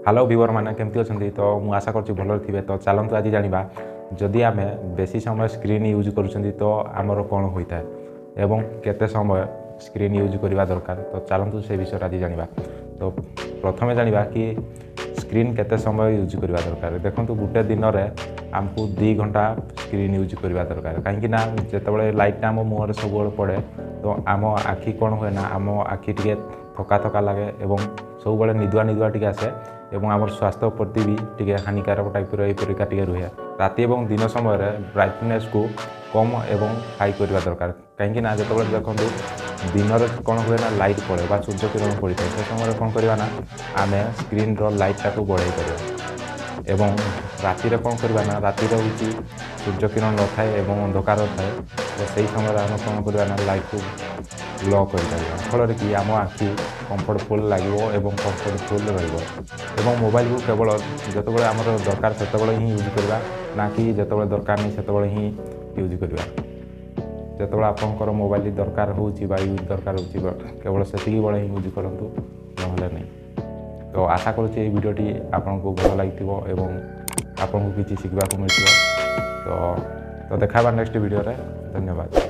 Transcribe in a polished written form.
Hello viewer मैंने केमती अच्छा तो मुझे आशा कर भल थे तो चलतु आज जाना जदि आम बेसी समय स्क्रीन यूज कर तो आमर कौन होता है एवं केते समय स्क्रीन यूज करवा दरकार तो चलतु से विषय आज जाना। तो प्रथम जाना कि स्क्रीन केते समय यूज करवा दरकार। देखो गोटे दिन में आमको 2 घंटा स्क्रीन यूज करवा दरकार कहीं जिते लाइटा आम मुहर सब पड़े तो आम आखि कौन हुए ना आम आखि टे थका थका लगे और सब निदुआ निदुआ टे आसे और आम स्वास्थ्य प्रति भी टे हानिकारक टाइप रहीपरिका टे रुहे। राति और दिन समय ब्राइटनेस को कम एवं हाई करवा दरकार कहीं जो देखो दिन में कौन हुए ना लाइट पड़े बा सूर्य किरण पड़ता है से समय कौन करवा ना आम स्क्रीन लाइटा को बढ़ाई पार एवं राति कौन करवा ना राति हूँ सूर्य किरण न थाए एवं अंधकार थाए तो सही समय आम कौन करवा ना लाइट को लो कर फल कि आम आखि कम्फर्टफुल लगे और कम्फर्टफुल रही मोबाइल को केवल जो आम दरकार से ही यूज करवा ना कि जो दरकार नहीं से ही यूज करवा। जो आपंकर मोबाइल दरकार हो यूज दरकार हो केवल से बेले ही यूज करूँ ना नहीं। तो आशा करुँचे भिडियोटी आपको भल लगी आपको किसी शिखा मिल तो देखा नेक्स्ट वीडियो रे। धन्यवाद।